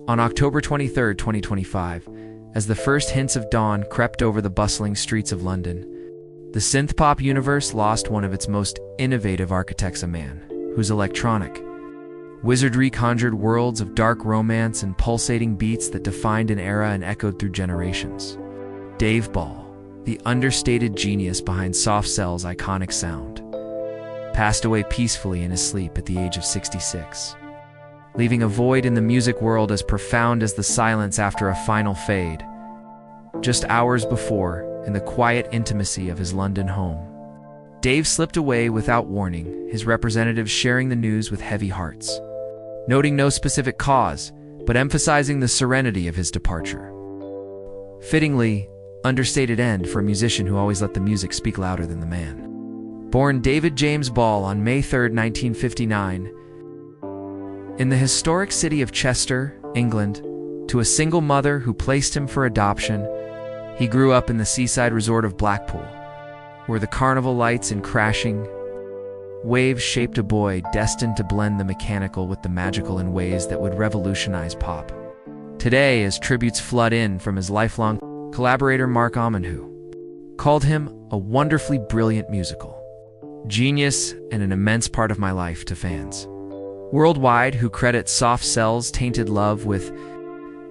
On October 23, 2025, as the first hints of dawn crept over the bustling streets of London, the synth-pop universe lost one of its most innovative architects, a man whose electronic, wizardry conjured worlds of dark romance and pulsating beats that defined an era and echoed through generations. Dave Ball, the understated genius behind Soft Cell's iconic sound, passed away peacefully in his sleep at the age of 66, leaving a void in the music world as profound as the silence after a final fade. Just hours before, in the quiet intimacy of his London home, Dave slipped away without warning, his representatives sharing the news with heavy hearts, noting no specific cause, but emphasizing the serenity of his departure. Fittingly, understated end for a musician who always let the music speak louder than the man. Born David James Ball on May 3, 1959, in the historic city of Chester, England, to a single mother who placed him for adoption, he grew up in the seaside resort of Blackpool, where the carnival lights and crashing waves shaped a boy destined to blend the mechanical with the magical in ways that would revolutionize pop. Today, as tributes flood in from his lifelong collaborator Mark Almond, who called him a wonderfully brilliant musical genius and an immense part of my life to fans worldwide who credit Soft Cell's Tainted Love with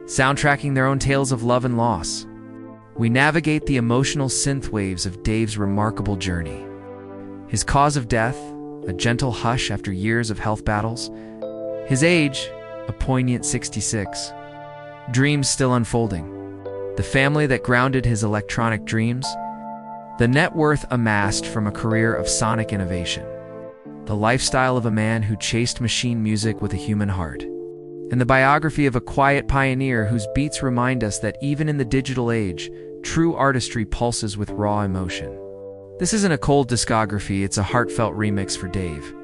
soundtracking their own tales of love and loss. We navigate the emotional synth waves of Dave's remarkable journey. His cause of death, a gentle hush after years of health battles. His age, a poignant 66. Dreams still unfolding. The family that grounded his electronic dreams. The net worth amassed from a career of sonic innovation. The lifestyle of a man who chased machine music with a human heart. And the biography of a quiet pioneer whose beats remind us that even in the digital age, true artistry pulses with raw emotion. This isn't a cold discography, it's a heartfelt remix for Dave.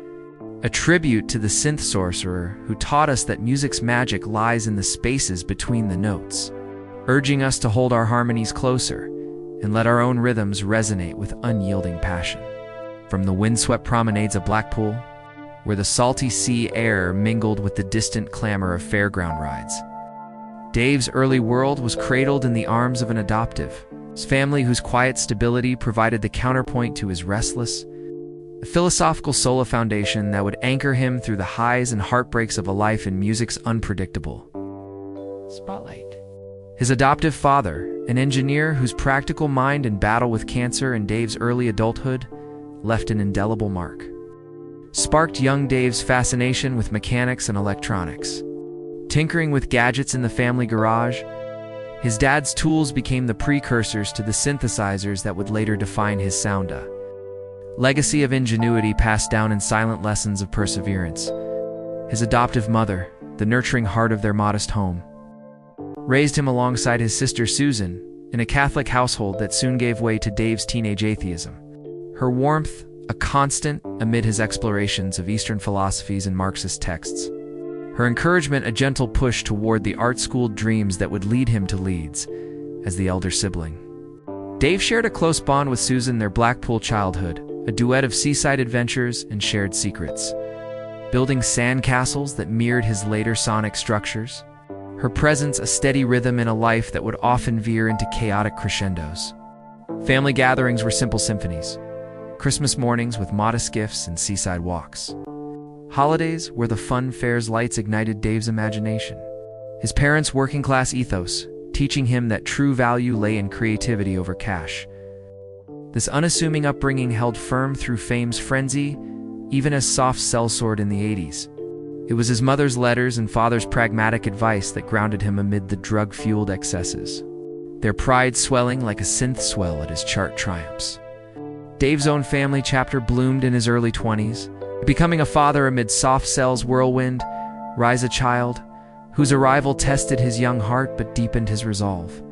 A tribute to the synth sorcerer who taught us that music's magic lies in the spaces between the notes, urging us to hold our harmonies closer and let our own rhythms resonate with unyielding passion. From the windswept promenades of Blackpool, where the salty sea air mingled with the distant clamor of fairground rides, Dave's early world was cradled in the arms of an adoptive family whose quiet stability provided the counterpoint to his restless, a philosophical soul foundation that would anchor him through the highs and heartbreaks of a life in music's unpredictable spotlight. His adoptive father, an engineer whose practical mind and battle with cancer in Dave's early adulthood left an indelible mark, sparked young Dave's fascination with mechanics and electronics. Tinkering with gadgets in the family garage, his dad's tools became the precursors to the synthesizers that would later define his sound. A legacy of ingenuity passed down in silent lessons of perseverance. His adoptive mother, the nurturing heart of their modest home, raised him alongside his sister Susan in a Catholic household that soon gave way to Dave's teenage atheism. Her warmth, a constant amid his explorations of Eastern philosophies and Marxist texts. Her encouragement a gentle push toward the art-schooled dreams that would lead him to Leeds as the elder sibling. Dave shared a close bond with Susan, their Blackpool childhood, a duet of seaside adventures and shared secrets, building sandcastles that mirrored his later sonic structures. Her presence a steady rhythm in a life that would often veer into chaotic crescendos. Family gatherings were simple symphonies, Christmas mornings with modest gifts and seaside walks. Holidays where the fun fair's lights ignited Dave's imagination. His parents' working-class ethos, teaching him that true value lay in creativity over cash. This unassuming upbringing held firm through fame's frenzy, even as Soft Cell soared in the 80s. It was his mother's letters and father's pragmatic advice that grounded him amid the drug-fueled excesses, their pride swelling like a synth swell at his chart triumphs. Dave's own family chapter bloomed in his early 20s, becoming a father amid Soft Cell's whirlwind, rise a child, whose arrival tested his young heart but deepened his resolve.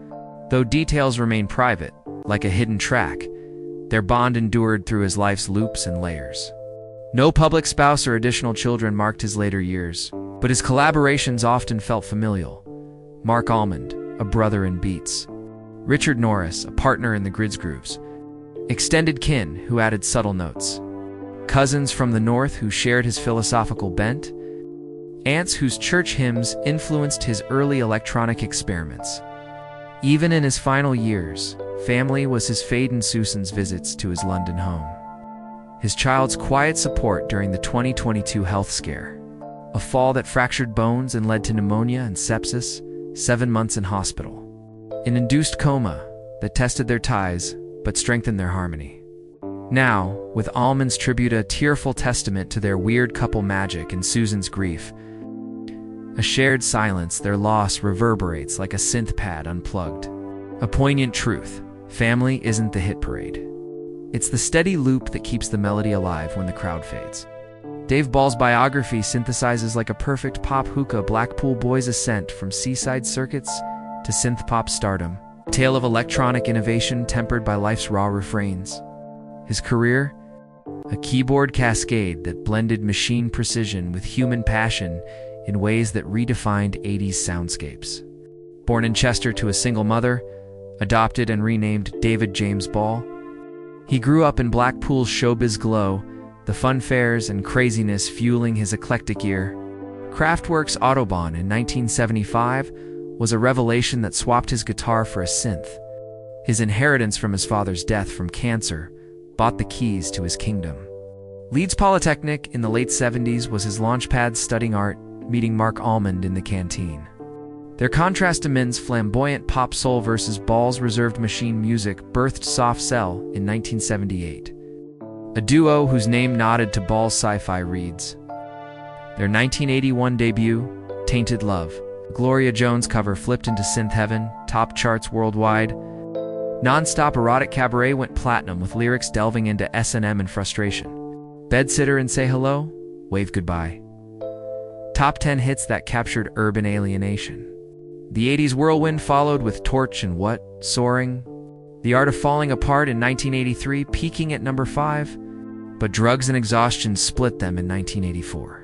Though details remain private, like a hidden track, their bond endured through his life's loops and layers. No public spouse or additional children marked his later years, but his collaborations often felt familial. Mark Almond, a brother in beats. Richard Norris, a partner in the Grids Grooves. Extended kin who added subtle notes. Cousins from the north who shared his philosophical bent. aunts whose church hymns influenced his early electronic experiments. Even in his final years, family was his fate in Susan's visits to his London home. His child's quiet support during the 2022 health scare, a fall that fractured bones and led to pneumonia and sepsis, 7 months in hospital. An induced coma that tested their ties but strengthened their harmony. Now, with Almond's tribute a tearful testament to their weird couple magic and Susan's grief, a shared silence, their loss reverberates like a synth pad unplugged. A poignant truth: family isn't the hit parade. It's the steady loop that keeps the melody alive when the crowd fades. Dave Ball's Biography synthesizes like a perfect pop hookah Blackpool Boys' ascent from seaside circuits to synth-pop stardom, a tale of electronic innovation tempered by life's raw refrains. His career? A keyboard cascade that blended machine precision with human passion in ways that redefined 80s soundscapes. Born in Chester to a single mother, adopted and renamed David James Ball, he grew up in Blackpool's showbiz glow, the fun fairs and craziness fueling his eclectic ear. Kraftwerk's Autobahn in 1975 was a revelation that swapped his guitar for a synth. His inheritance from his father's death from cancer bought the keys to his kingdom. Leeds Polytechnic in the late 70s was his launchpad studying art, meeting Mark Almond in the canteen. Their contrast to Min's flamboyant pop soul versus Ball's reserved machine music birthed Soft Cell in 1978, a duo whose name nodded to Ball's sci-fi reads. Their 1981 debut, Tainted Love, Gloria Jones cover flipped into synth heaven, top charts worldwide. Non-stop erotic cabaret went platinum with lyrics delving into S&M and frustration. Bedsitter and Say Hello, Wave Goodbye. Top 10 hits that captured urban alienation. The 80s whirlwind followed with Torch and What, Soaring. The Art of Falling Apart in 1983, peaking at number 5, but Drugs and Exhaustion split them in 1984.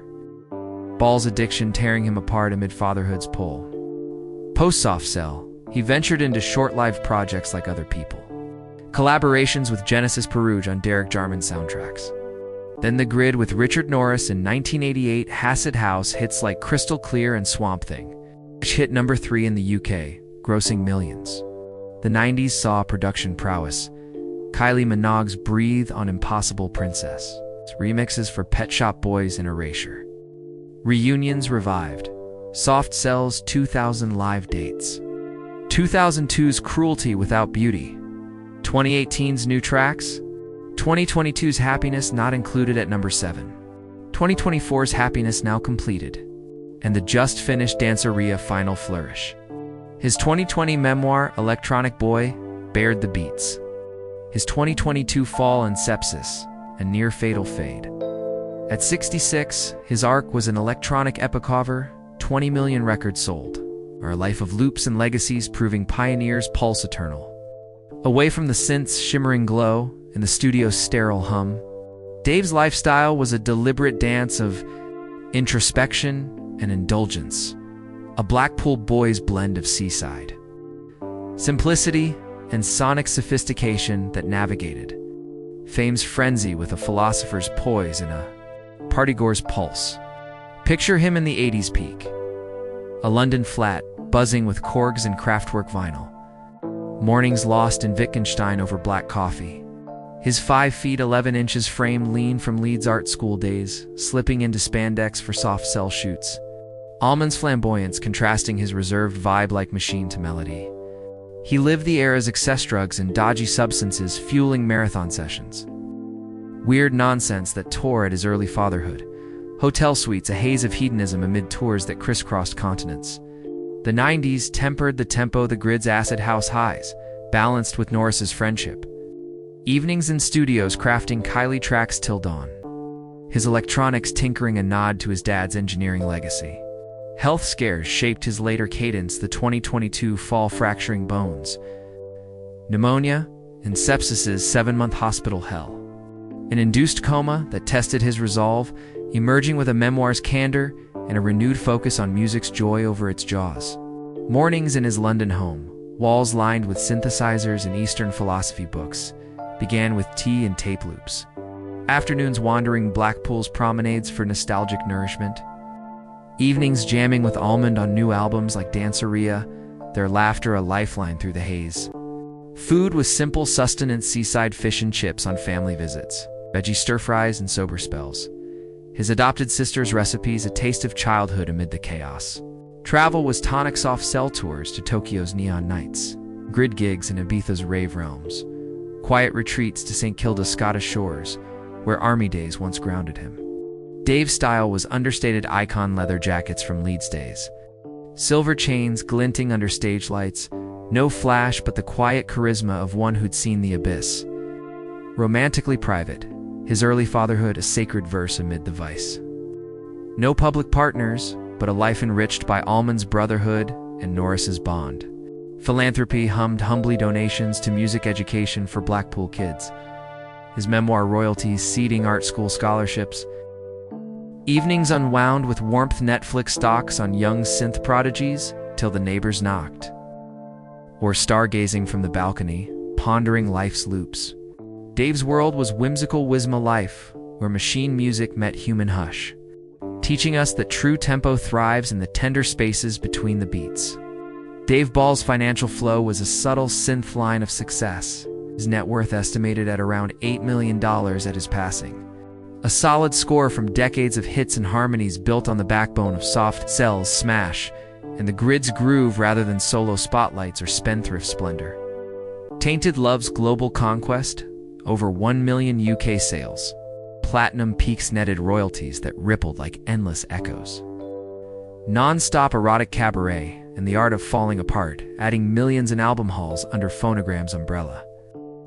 Ball's addiction tearing him apart amid fatherhood's pull. Post-Soft Cell, he ventured into short-lived projects like Other People. Collaborations with Genesis Peruge on Derek Jarman's soundtracks. Then The Grid with Richard Norris in 1988, Acid House hits like Crystal Clear and Swamp Thing, which hit number 3 in the UK, grossing millions. The 90s saw production prowess. Kylie Minogue's Breathe on Impossible Princess, remixes for Pet Shop Boys and Erasure. Reunions revived. Soft Cell's 2000 live dates. 2002's Cruelty Without Beauty. 2018's new tracks. 2022's Happiness not included at number 7. 2024's Happiness now completed. And the just-finished Danceria Final Flourish. His 2020 memoir, Electronic Boy, bared the beats. His 2022 Fall and Sepsis, a near-fatal fade. At 66, his arc was an electronic epicover, 20 million records sold. Our life of loops and legacies proving pioneers pulse eternal. Away from the synth's shimmering glow and the studio's sterile hum, Dave's lifestyle was a deliberate dance of introspection and indulgence, a Blackpool Boys blend of seaside simplicity and sonic sophistication that navigated fame's frenzy with a philosopher's poise and a partygoer's pulse. Picture him in the 80s peak, a London flat buzzing with Korgs and Kraftwerk vinyl, mornings lost in Wittgenstein over black coffee. His 5 feet 11 inches frame lean from Leeds art school days, slipping into spandex for soft cell shoots. Almond's flamboyance contrasting his reserved vibe like machine to melody. He lived the era's excess drugs and dodgy substances fueling marathon sessions. Weird nonsense that tore at his early fatherhood. Hotel suites, a haze of hedonism amid tours that crisscrossed continents. The 90s tempered the tempo the Grid's acid house highs, balanced with Norris's friendship. Evenings in studios crafting Kylie tracks till dawn. His electronics tinkering a nod to his dad's engineering legacy. Health scares shaped his later cadence, the 2022 fall fracturing bones. Pneumonia and sepsis's 7-month hospital hell. An induced coma that tested his resolve, emerging with a memoir's candor and a renewed focus on music's joy over its jaws. Mornings in his London home, walls lined with synthesizers and Eastern philosophy books, began with tea and tape loops. Afternoons wandering Blackpool's promenades for nostalgic nourishment. Evenings jamming with Almond on new albums like Danceria, their laughter a lifeline through the haze. Food was simple sustenance, seaside fish and chips on family visits, veggie stir-fries and sober spells. His adopted sister's recipes, a taste of childhood amid the chaos. Travel was tonic soft cell tours to Tokyo's neon nights, grid gigs in Ibiza's rave realms, quiet retreats to St. Kilda's Scottish shores, where army days once grounded him. Dave's style was understated icon leather jackets from Leeds days, silver chains glinting under stage lights, no flash but the quiet charisma of one who'd seen the abyss. Romantically private, his early fatherhood a sacred verse amid the vice. No public partners, but a life enriched by Almond's brotherhood and Norris's bond. Philanthropy hummed humbly donations to music education for Blackpool kids. His memoir royalties seeding art school scholarships. Evenings unwound with warmth Netflix docs on young synth prodigies till the neighbors knocked. Or stargazing from the balcony, pondering life's loops. Dave's world was whimsical Wisma life, where machine music met human hush, teaching us that true tempo thrives in the tender spaces between the beats. Dave Ball's financial flow was a subtle synth line of success, his net worth estimated at around $8 million at his passing. A solid score from decades of hits and harmonies built on the backbone of soft cells smash, and the grid's groove rather than solo spotlights or spendthrift splendor. Tainted Love's global conquest, over 1 million UK sales. Platinum peaks netted royalties that rippled like endless echoes. Non-stop erotic cabaret and the art of falling apart, adding millions in album hauls under Phonogram's umbrella.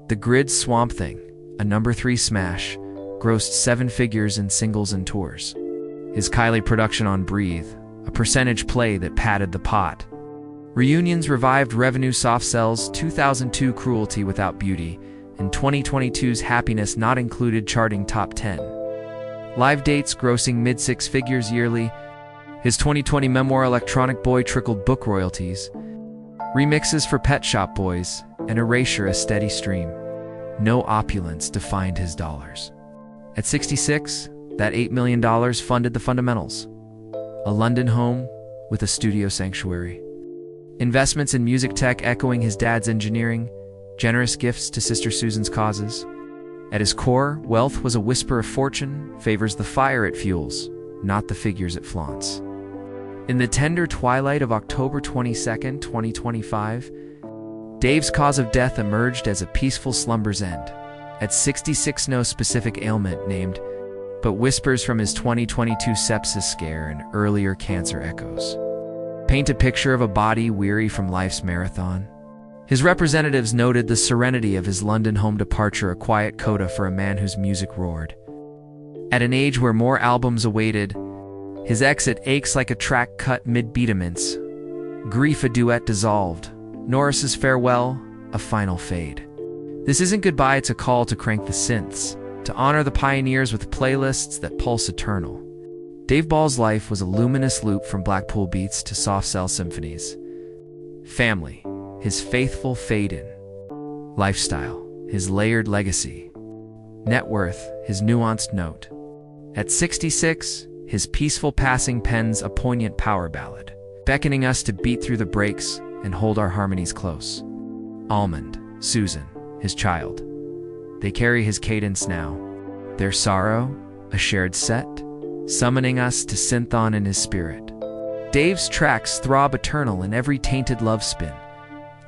The Grid's Swamp Thing, a #3 smash, grossed 7 figures in singles and tours. His Kylie production on Breathe, a percentage play that padded the pot. Reunions revived revenue soft sells 2002 Cruelty Without Beauty, and 2022's Happiness Not Included charting top 10. Live dates grossing mid-6 figures yearly. His 2020 memoir Electronic Boy trickled book royalties. Remixes for Pet Shop Boys and Erasure a steady stream. No opulence defined his dollars. At 66, that $8 million funded the fundamentals. A London home with a studio sanctuary. Investments in music tech echoing his dad's engineering. Generous gifts to Sister Susan's causes. At his core, wealth was a whisper of fortune, favors the fire it fuels, not the figures it flaunts. In the tender twilight of October 22, 2025, Dave's cause of death emerged as a peaceful slumber's end. At 66, no specific ailment named, but whispers from his 2022 sepsis scare and earlier cancer echoes paint a picture of a body weary from life's marathon. His representatives noted the serenity of his London home departure, a quiet coda for a man whose music roared. At an age where more albums awaited, his exit aches like a track cut mid-beataments. Grief a duet dissolved. Norris's farewell, a final fade. This isn't goodbye, it's a call to crank the synths, to honor the pioneers with playlists that pulse eternal. Dave Ball's life was a luminous loop from Blackpool beats to soft cell symphonies. Family, his faithful fade-in. Lifestyle, his layered legacy. Net worth, his nuanced note. At 66, his peaceful passing pens a poignant power ballad, beckoning us to beat through the breaks and hold our harmonies close. Almond, Susan, his child. They carry his cadence now. Their sorrow, a shared set, summoning us to synth-on in his spirit. Dave's tracks throb eternal in every tainted love spin,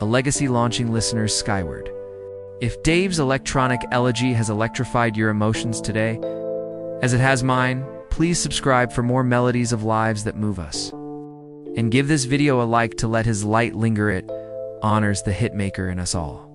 a legacy launching listeners skyward. If Dave's electronic elegy has electrified your emotions today, as it has mine, please subscribe for more melodies of lives that move us. And give this video a like to let his light linger. It honors the hitmaker in us all.